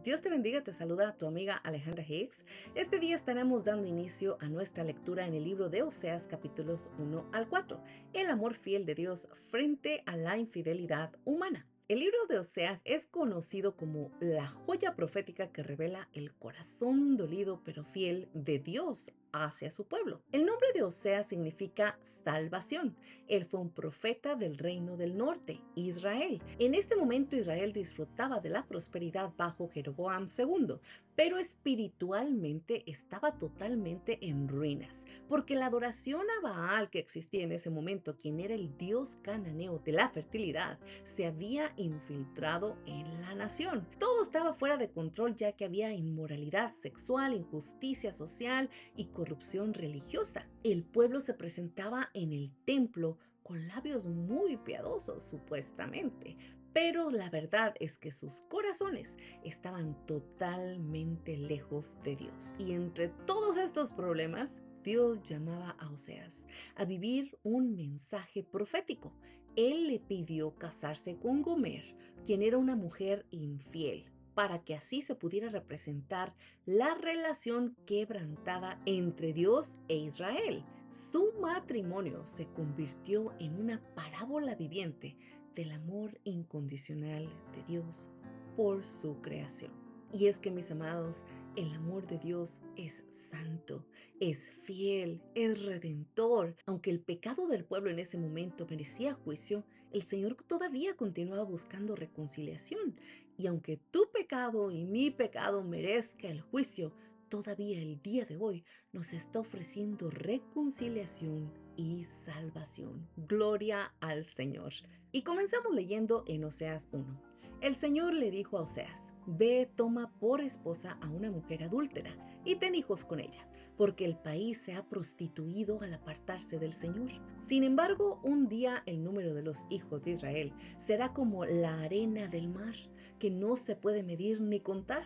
Dios te bendiga, te saluda tu amiga Alejandra Hicks. Este día estaremos dando inicio a nuestra lectura en el libro de Oseas capítulos 1 al 4, el amor fiel de Dios frente a la infidelidad humana. El libro de Oseas es conocido como la joya profética que revela el corazón dolido pero fiel de Dios hacia su pueblo. El nombre de Oseas significa salvación. Él fue un profeta del reino del norte, Israel. En este momento Israel disfrutaba de la prosperidad bajo Jeroboam II, pero espiritualmente estaba totalmente en ruinas, porque la adoración a Baal que existía en ese momento, quien era el dios cananeo de la fertilidad, se había infiltrado en la nación. Todo estaba fuera de control ya que había inmoralidad sexual, injusticia social y corrupción religiosa. El pueblo se presentaba en el templo con labios muy piadosos supuestamente, pero la verdad es que sus corazones estaban totalmente lejos de Dios. Y entre todos estos problemas, Dios llamaba a Oseas a vivir un mensaje profético. Él le pidió casarse con Gomer, quien era una mujer infiel, para que así se pudiera representar la relación quebrantada entre Dios e Israel. Su matrimonio se convirtió en una parábola viviente del amor incondicional de Dios por su creación. Y es que, mis amados, el amor de Dios es santo, es fiel, es redentor. Aunque el pecado del pueblo en ese momento merecía juicio, el Señor todavía continuaba buscando reconciliación. Y aunque tu pecado y mi pecado merezca el juicio, todavía el día de hoy nos está ofreciendo reconciliación y salvación. Gloria al Señor. Y comenzamos leyendo en Oseas 1. El Señor le dijo a Oseas: ve, toma por esposa a una mujer adúltera y ten hijos con ella, porque el país se ha prostituido al apartarse del Señor. Sin embargo, un día el número de los hijos de Israel será como la arena del mar, que no se puede medir ni contar.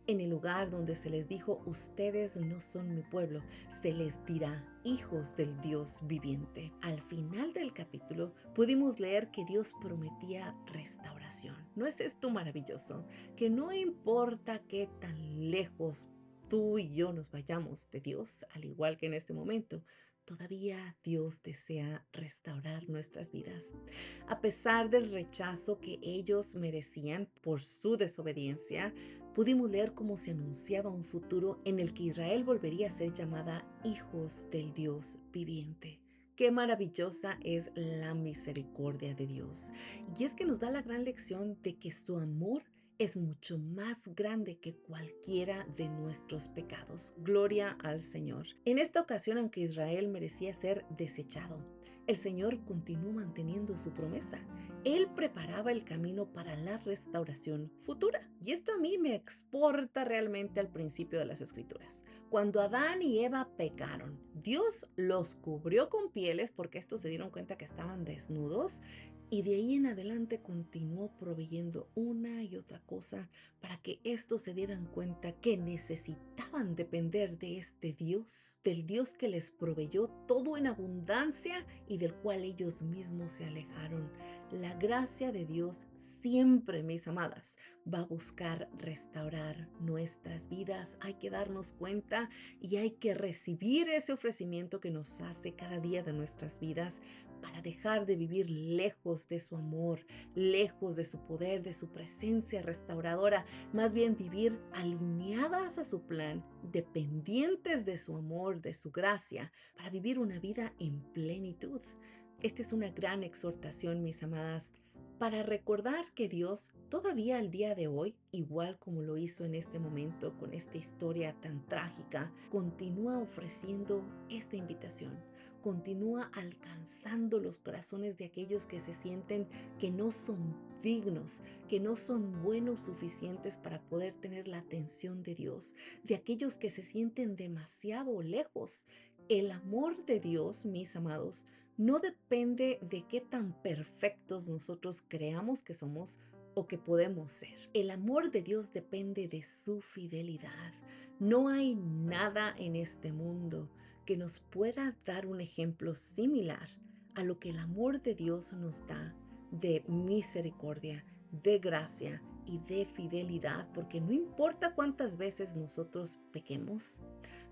En el lugar donde se les dijo, ustedes no son mi pueblo, se les dirá, hijos del Dios viviente. Al final del capítulo pudimos leer que Dios prometía restauración. ¿No es esto maravilloso? Que no importa qué tan lejos tú y yo nos vayamos de Dios, al igual que en este momento, todavía Dios desea restaurar nuestras vidas. A pesar del rechazo que ellos merecían por su desobediencia, pudimos leer cómo se anunciaba un futuro en el que Israel volvería a ser llamada hijos del Dios viviente. Qué maravillosa es la misericordia de Dios. Y es que nos da la gran lección de que su amor es mucho más grande que cualquiera de nuestros pecados. Gloria al Señor. En esta ocasión, aunque Israel merecía ser desechado, el Señor continuó manteniendo su promesa. Él preparaba el camino para la restauración futura. Y esto a mí me exporta realmente al principio de las Escrituras. Cuando Adán y Eva pecaron, Dios los cubrió con pieles porque estos se dieron cuenta que estaban desnudos, y de ahí en adelante continuó proveyendo una y otra cosa para que estos se dieran cuenta que necesitaban depender de este Dios, del Dios que les proveyó todo en abundancia y del cual ellos mismos se alejaron. La gracia de Dios siempre, mis amadas, va a buscar restaurar nuestras vidas. Hay que darnos cuenta y hay que recibir ese ofrecimiento que nos hace cada día de nuestras vidas para dejar de vivir lejos de su amor, lejos de su poder, de su presencia restauradora, más bien vivir alineadas a su plan, dependientes de su amor, de su gracia, para vivir una vida en plenitud. Esta es una gran exhortación, mis amadas, para recordar que Dios todavía al día de hoy, igual como lo hizo en este momento con esta historia tan trágica, continúa ofreciendo esta invitación, continúa alcanzando los corazones de aquellos que se sienten que no son dignos, que no son buenos suficientes para poder tener la atención de Dios, de aquellos que se sienten demasiado lejos. El amor de Dios, mis amados, no depende de qué tan perfectos nosotros creamos que somos o que podemos ser. El amor de Dios depende de su fidelidad. No hay nada en este mundo que nos pueda dar un ejemplo similar a lo que el amor de Dios nos da de misericordia, de gracia y de fidelidad, porque no importa cuántas veces nosotros pequemos,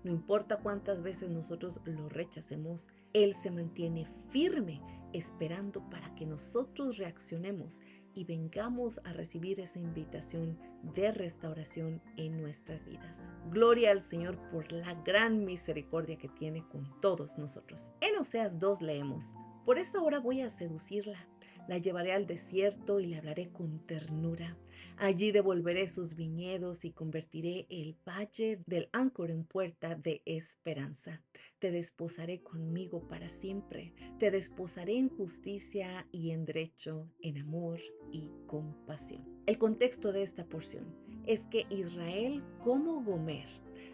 no importa cuántas veces nosotros lo rechacemos, Él se mantiene firme esperando para que nosotros reaccionemos y vengamos a recibir esa invitación de restauración en nuestras vidas. Gloria al Señor por la gran misericordia que tiene con todos nosotros. En Oseas 2 leemos: por eso ahora voy a seducirla. La llevaré al desierto y le hablaré con ternura. Allí devolveré sus viñedos y convertiré el valle del Áncor en puerta de esperanza. Te desposaré conmigo para siempre. Te desposaré en justicia y en derecho, en amor y compasión. El contexto de esta porción es que Israel, como Gomer,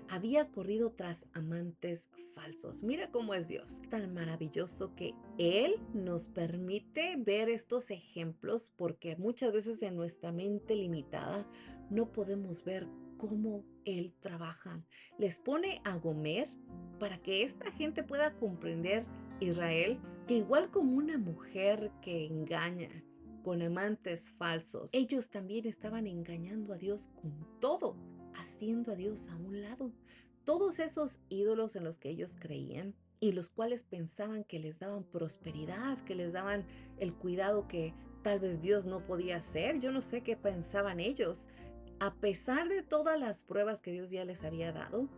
había corrido tras amantes falsos. Mira cómo es Dios, tan maravilloso que Él nos permite ver estos ejemplos, porque muchas veces en nuestra mente limitada no podemos ver cómo Él trabaja. Les pone a Gomer para que esta gente pueda comprender, Israel, que igual como una mujer que engaña con amantes falsos, ellos también estaban engañando a Dios con todo, haciendo a Dios a un lado. Todos esos ídolos en los que ellos creían y los cuales pensaban que les daban prosperidad, que les daban el cuidado que tal vez Dios no podía hacer, yo no sé qué pensaban ellos. A pesar de todas las pruebas que Dios ya les había dado,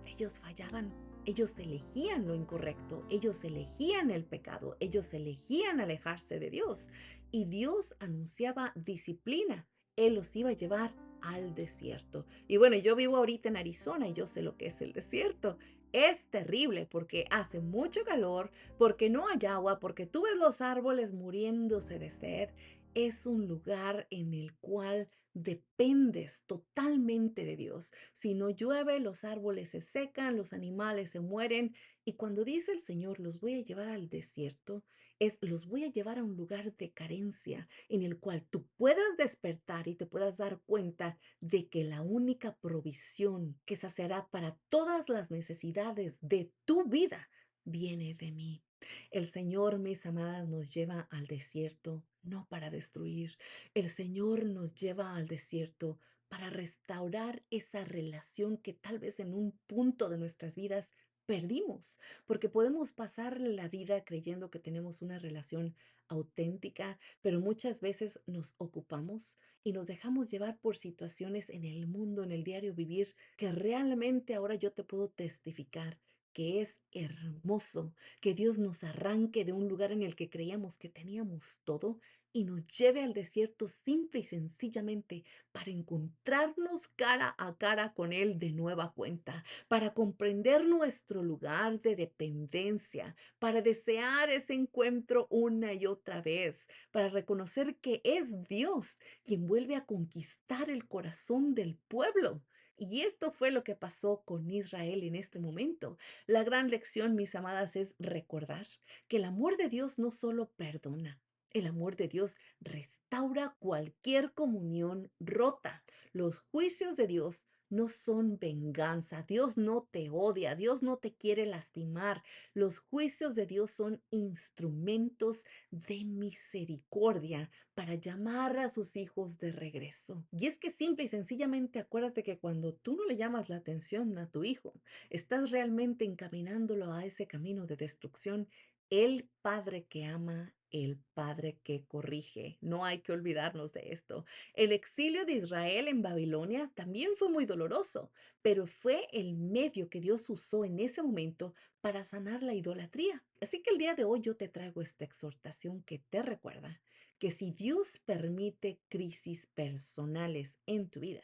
ellos fallaban. Ellos elegían lo incorrecto, ellos elegían el pecado, ellos elegían alejarse de Dios. Y Dios anunciaba disciplina. Él los iba a llevar al desierto. Y bueno, yo vivo ahorita en Arizona y yo sé lo que es el desierto. Es terrible porque hace mucho calor, porque no hay agua, porque tú ves los árboles muriéndose de sed. Es un lugar en el cual dependes totalmente de Dios. Si no llueve, los árboles se secan, los animales se mueren. Y cuando dice el Señor, los voy a llevar al desierto, es los voy a llevar a un lugar de carencia en el cual tú puedas despertar y te puedas dar cuenta de que la única provisión que saciará para todas las necesidades de tu vida viene de mí. El Señor, mis amadas, nos lleva al desierto no para destruir. El Señor nos lleva al desierto para restaurar esa relación que tal vez en un punto de nuestras vidas perdimos, porque podemos pasar la vida creyendo que tenemos una relación auténtica, pero muchas veces nos ocupamos y nos dejamos llevar por situaciones en el mundo, en el diario vivir, que realmente ahora yo te puedo testificar que es hermoso que Dios nos arranque de un lugar en el que creíamos que teníamos todo y nos lleve al desierto simple y sencillamente para encontrarnos cara a cara con Él de nueva cuenta, para comprender nuestro lugar de dependencia, para desear ese encuentro una y otra vez, para reconocer que es Dios quien vuelve a conquistar el corazón del pueblo. Y esto fue lo que pasó con Israel en este momento. La gran lección, mis amadas, es recordar que el amor de Dios no solo perdona, el amor de Dios restaura cualquier comunión rota. Los juicios de Dios no son venganza. Dios no te odia. Dios no te quiere lastimar. Los juicios de Dios son instrumentos de misericordia para llamar a sus hijos de regreso. Y es que simple y sencillamente acuérdate que cuando tú no le llamas la atención a tu hijo, estás realmente encaminándolo a ese camino de destrucción. El Padre que ama, el Padre que corrige. No hay que olvidarnos de esto. El exilio de Israel en Babilonia también fue muy doloroso, pero fue el medio que Dios usó en ese momento para sanar la idolatría. Así que el día de hoy yo te traigo esta exhortación que te recuerda que si Dios permite crisis personales en tu vida,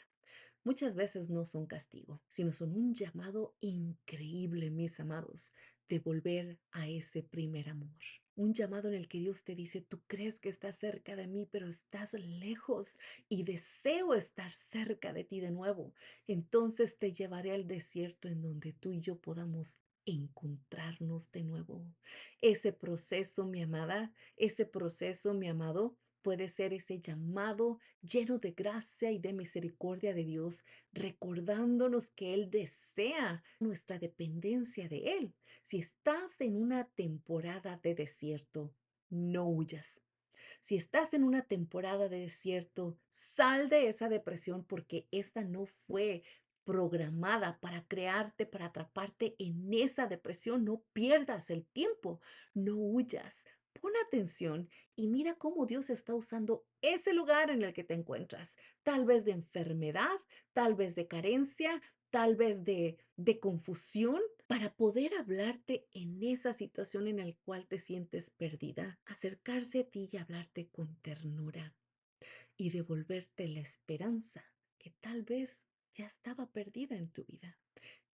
muchas veces no son castigo, sino son un llamado increíble, mis amados, de volver a ese primer amor. Un llamado en el que Dios te dice, tú crees que estás cerca de mí, pero estás lejos y deseo estar cerca de ti de nuevo. Entonces te llevaré al desierto en donde tú y yo podamos encontrarnos de nuevo. Ese proceso, mi amada, ese proceso, mi amado, puede ser ese llamado lleno de gracia y de misericordia de Dios, recordándonos que Él desea nuestra dependencia de Él. Si estás en una temporada de desierto, no huyas. Si estás en una temporada de desierto, sal de esa depresión porque esta no fue programada para crearte, para atraparte en esa depresión. No pierdas el tiempo, no huyas. Pon atención y mira cómo Dios está usando ese lugar en el que te encuentras. Tal vez de enfermedad, tal vez de carencia, tal vez de confusión, para poder hablarte en esa situación en la cual te sientes perdida, acercarse a ti y hablarte con ternura y devolverte la esperanza que tal vez ya estaba perdida en tu vida.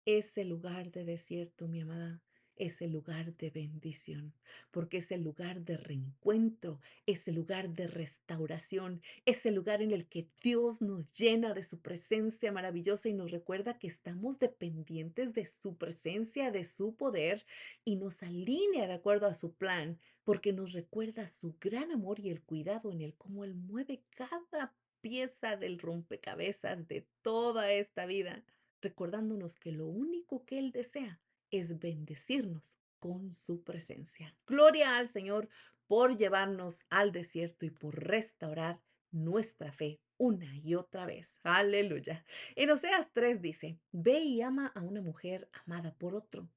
Ese lugar de desierto, mi amada, es el lugar de bendición, porque es el lugar de reencuentro, es el lugar de restauración, es el lugar en el que Dios nos llena de su presencia maravillosa y nos recuerda que estamos dependientes de su presencia, de su poder y nos alinea de acuerdo a su plan, porque nos recuerda su gran amor y el cuidado en el cómo Él mueve cada pieza del rompecabezas de toda esta vida recordándonos que lo único que Él desea es bendecirnos con su presencia. Gloria al Señor por llevarnos al desierto y por restaurar nuestra fe una y otra vez. Aleluya. En Oseas 3 dice, ve y ama a una mujer amada por otro,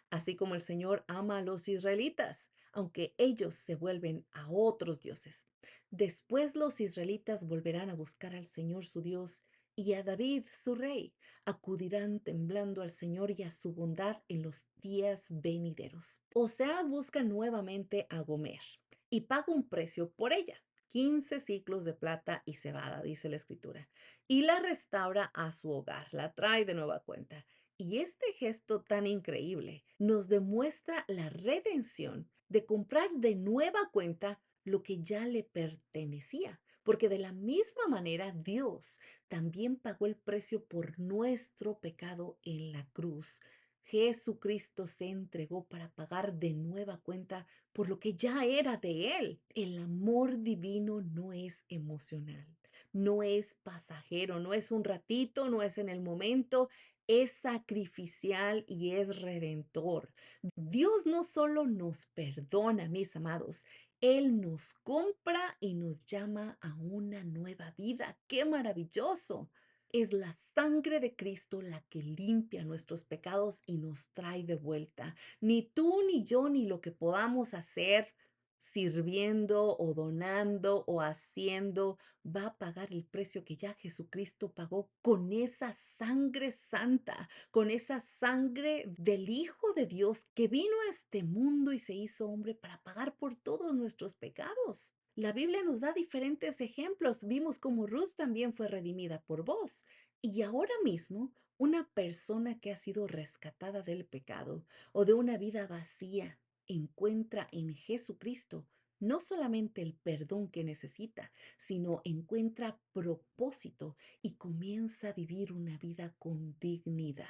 así como el Señor ama a los israelitas, aunque ellos se vuelven a otros dioses. Después los israelitas volverán a buscar al Señor su Dios y a David su rey acudirán temblando al Señor y a su bondad en los días venideros. Oseas busca nuevamente a Gomer y paga un precio por ella. 15 ciclos de plata y cebada, dice la escritura, y la restaura a su hogar, la trae de nueva cuenta. Y este gesto tan increíble nos demuestra la redención de comprar de nueva cuenta lo que ya le pertenecía, porque de la misma manera Dios también pagó el precio por nuestro pecado en la cruz. Jesucristo se entregó para pagar de nueva cuenta por lo que ya era de Él. El amor divino no es emocional, no es pasajero, no es un ratito, no es en el momento, es sacrificial y es redentor. Dios no solo nos perdona, mis amados, él nos compra y nos llama a una nueva vida. ¡Qué maravilloso! Es la sangre de Cristo la que limpia nuestros pecados y nos trae de vuelta. Ni tú, ni yo, ni lo que podamos hacer sirviendo o donando o haciendo va a pagar el precio que ya Jesucristo pagó con esa sangre santa, con esa sangre del Hijo de Dios que vino a este mundo y se hizo hombre para pagar por todos nuestros pecados. La Biblia nos da diferentes ejemplos. Vimos cómo Ruth también fue redimida por vos. Y ahora mismo, una persona que ha sido rescatada del pecado o de una vida vacía encuentra en Jesucristo no solamente el perdón que necesita, sino encuentra propósito y comienza a vivir una vida con dignidad.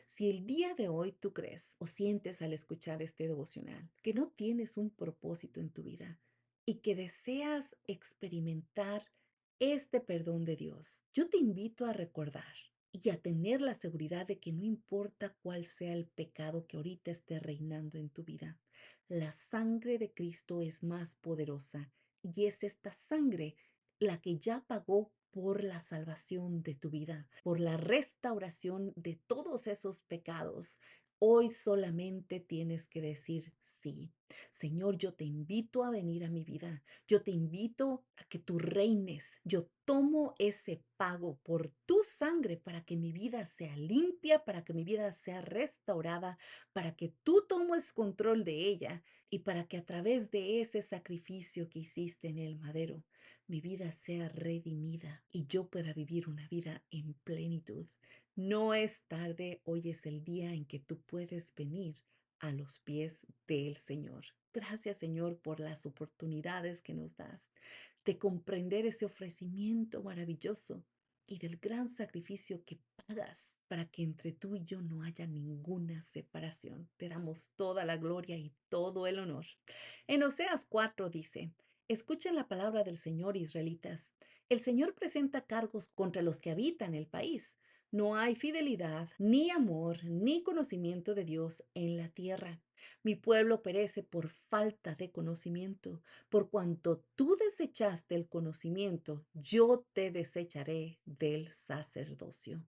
Si el día de hoy tú crees o sientes al escuchar este devocional que no tienes un propósito en tu vida y que deseas experimentar este perdón de Dios, yo te invito a recordar y a tener la seguridad de que no importa cuál sea el pecado que ahorita esté reinando en tu vida, la sangre de Cristo es más poderosa y es esta sangre la que ya pagó por la salvación de tu vida, por la restauración de todos esos pecados. Hoy solamente tienes que decir sí. Señor, yo te invito a venir a mi vida. Yo te invito a que tú reines. Yo tomo ese pago por tu sangre para que mi vida sea limpia, para que mi vida sea restaurada, para que tú tomes control de ella y para que a través de ese sacrificio que hiciste en el madero, mi vida sea redimida y yo pueda vivir una vida en plenitud. No es tarde, hoy es el día en que tú puedes venir a los pies del Señor. Gracias, Señor, por las oportunidades que nos das de comprender ese ofrecimiento maravilloso y del gran sacrificio que pagas para que entre tú y yo no haya ninguna separación. Te damos toda la gloria y todo el honor. En Oseas 4 dice, escuchen la palabra del Señor, israelitas. El Señor presenta cargos contra los que habitan el país. No hay fidelidad, ni amor, ni conocimiento de Dios en la tierra. Mi pueblo perece por falta de conocimiento. Por cuanto tú desechaste el conocimiento, yo te desecharé del sacerdocio.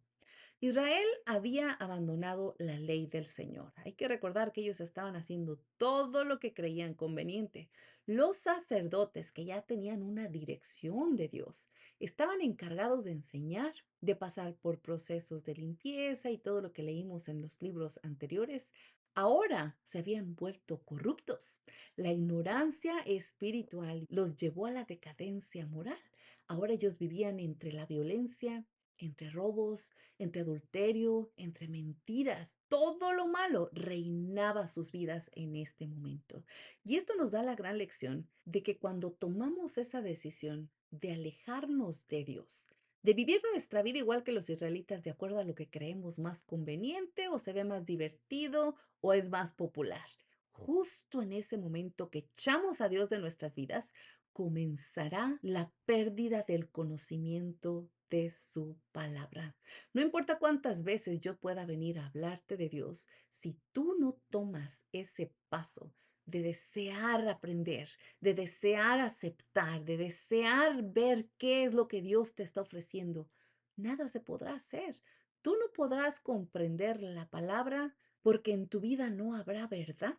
Israel había abandonado la ley del Señor. Hay que recordar que ellos estaban haciendo todo lo que creían conveniente. Los sacerdotes, que ya tenían una dirección de Dios, estaban encargados de enseñar, de pasar por procesos de limpieza y todo lo que leímos en los libros anteriores. Ahora se habían vuelto corruptos. La ignorancia espiritual los llevó a la decadencia moral. Ahora ellos vivían entre la violencia, entre robos, entre adulterio, entre mentiras. Todo lo malo reinaba sus vidas en este momento. Y esto nos da la gran lección de que cuando tomamos esa decisión de alejarnos de Dios, de vivir nuestra vida igual que los israelitas de acuerdo a lo que creemos más conveniente o se ve más divertido o es más popular. Justo en ese momento que echamos a Dios de nuestras vidas, comenzará la pérdida del conocimiento de su palabra. No importa cuántas veces yo pueda venir a hablarte de Dios, si tú no tomas ese paso de desear aprender, de desear aceptar, de desear ver qué es lo que Dios te está ofreciendo, nada se podrá hacer. Tú no podrás comprender la palabra porque en tu vida no habrá verdad.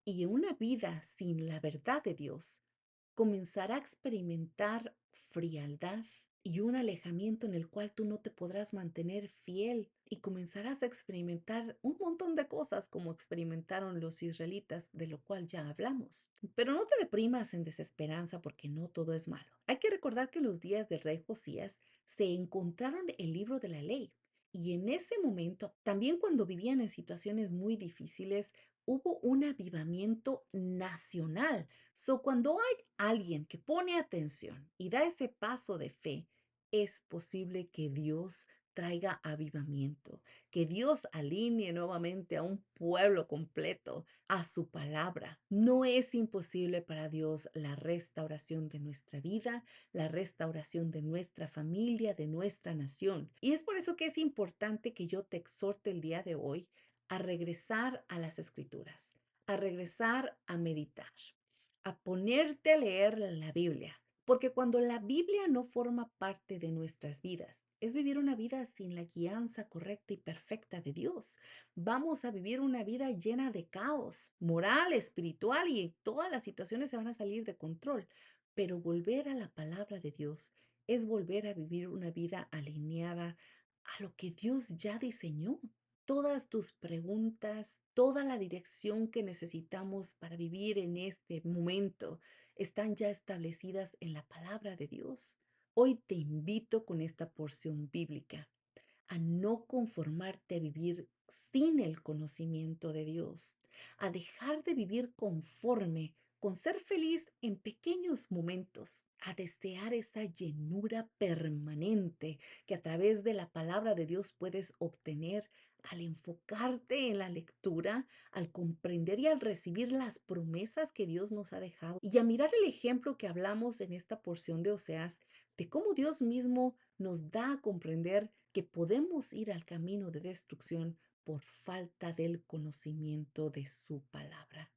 Y una vida sin la verdad de Dios comenzará a experimentar frialdad y un alejamiento en el cual tú no te podrás mantener fiel y comenzarás a experimentar un montón de cosas como experimentaron los israelitas, de lo cual ya hablamos. Pero no te deprimas en desesperanza porque no todo es malo. Hay que recordar que en los días del rey Josías se encontraron el libro de la ley. Y en ese momento, también cuando vivían en situaciones muy difíciles, hubo un avivamiento nacional. Cuando hay alguien que pone atención y da ese paso de fe, es posible que Dios traiga avivamiento, que Dios alinee nuevamente a un pueblo completo a su palabra. No es imposible para Dios la restauración de nuestra vida, la restauración de nuestra familia, de nuestra nación. Y es por eso que es importante que yo te exhorte el día de hoy a regresar a las escrituras, a regresar a meditar, a ponerte a leer la Biblia. Porque cuando la Biblia no forma parte de nuestras vidas, es vivir una vida sin la guianza correcta y perfecta de Dios. Vamos a vivir una vida llena de caos moral, espiritual y todas las situaciones se van a salir de control. Pero volver a la palabra de Dios es volver a vivir una vida alineada a lo que Dios ya diseñó. Todas tus preguntas, toda la dirección que necesitamos para vivir en este momento están ya establecidas en la palabra de Dios. Hoy te invito con esta porción bíblica a no conformarte a vivir sin el conocimiento de Dios, a dejar de vivir conforme con ser feliz en pequeños momentos, a desear esa llenura permanente que a través de la palabra de Dios puedes obtener al enfocarte en la lectura, al comprender y al recibir las promesas que Dios nos ha dejado y a mirar el ejemplo que hablamos en esta porción de Oseas de cómo Dios mismo nos da a comprender que podemos ir al camino de destrucción por falta del conocimiento de su palabra.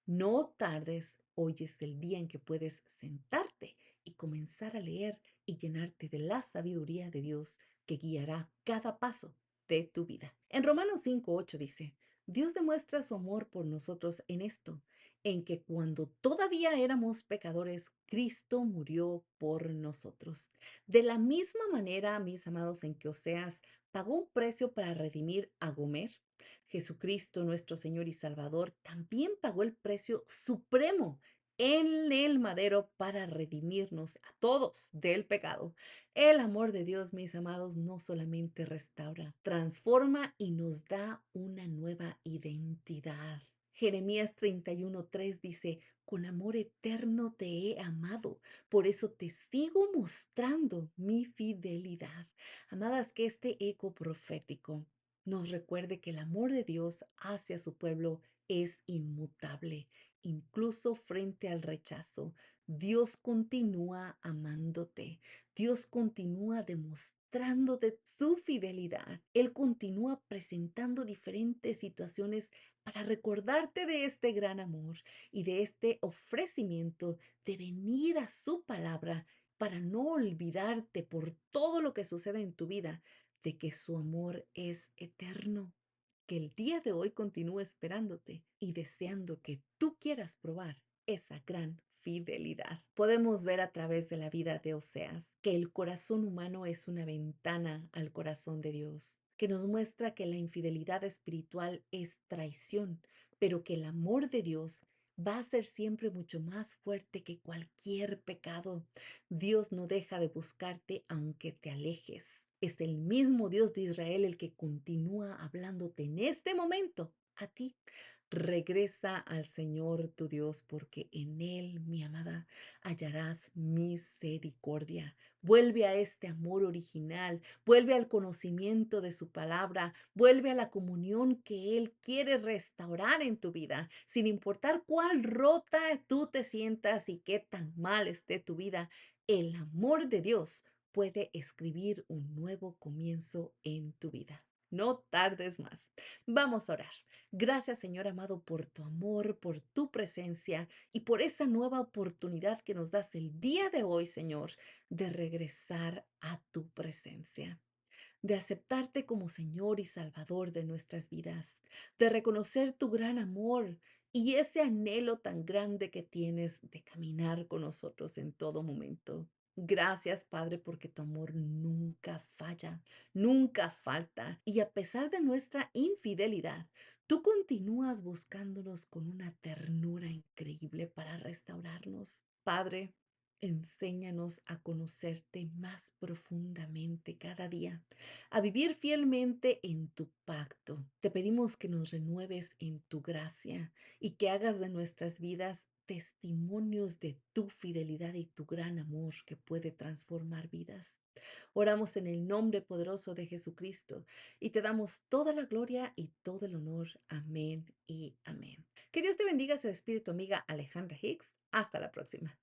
No tardes, hoy es el día en que puedes sentarte y comenzar a leer y llenarte de la sabiduría de Dios que guiará cada paso de tu vida. En Romanos 5:8 dice, Dios demuestra su amor por nosotros en esto, en que cuando todavía éramos pecadores, Cristo murió por nosotros. De la misma manera, mis amados, en que Oseas pagó un precio para redimir a Gomer, Jesucristo, nuestro Señor y Salvador, también pagó el precio supremo en el madero para redimirnos a todos del pecado. El amor de Dios, mis amados, no solamente restaura, transforma y nos da una nueva identidad. Jeremías 31:3 dice, con amor eterno te he amado, por eso te sigo mostrando mi fidelidad. Amadas, que este eco profético nos recuerde que el amor de Dios hacia su pueblo es inmutable, incluso frente al rechazo. Dios continúa amándote. Dios continúa demostrándote su fidelidad. continúa presentando diferentes situaciones para recordarte de este gran amor y de este ofrecimiento de venir a su palabra para no olvidarte por todo lo que sucede en tu vida, de que su amor es eterno, que el día de hoy continúe esperándote y deseando que tú quieras probar esa gran fidelidad. Podemos ver a través de la vida de Oseas que el corazón humano es una ventana al corazón de Dios, que nos muestra que la infidelidad espiritual es traición, pero que el amor de Dios va a ser siempre mucho más fuerte que cualquier pecado. Dios no deja de buscarte aunque te alejes. Es el mismo Dios de Israel el que continúa hablándote en este momento a ti. Regresa al Señor tu Dios, porque en Él, mi amada, hallarás misericordia. Vuelve a este amor original, vuelve al conocimiento de su palabra, vuelve a la comunión que Él quiere restaurar en tu vida, sin importar cuál rota tú te sientas y qué tan mal esté tu vida. El amor de Dios puede escribir un nuevo comienzo en tu vida. No tardes más. Vamos a orar. Gracias, Señor amado, por tu amor, por tu presencia y por esa nueva oportunidad que nos das el día de hoy, Señor, de regresar a tu presencia, de aceptarte como Señor y Salvador de nuestras vidas, de reconocer tu gran amor y ese anhelo tan grande que tienes de caminar con nosotros en todo momento. Gracias, Padre, porque tu amor nunca falla, nunca falta. Y a pesar de nuestra infidelidad, tú continúas buscándonos con una ternura increíble para restaurarnos. Padre, enséñanos a conocerte más profundamente cada día, a vivir fielmente en tu pacto. Te pedimos que nos renueves en tu gracia y que hagas de nuestras vidas testimonios de tu fidelidad y tu gran amor que puede transformar vidas. Oramos en el nombre poderoso de Jesucristo y te damos toda la gloria y todo el honor. Amén y amén. Que Dios te bendiga. Se despide tu amiga Alejandra Hicks. Hasta la próxima.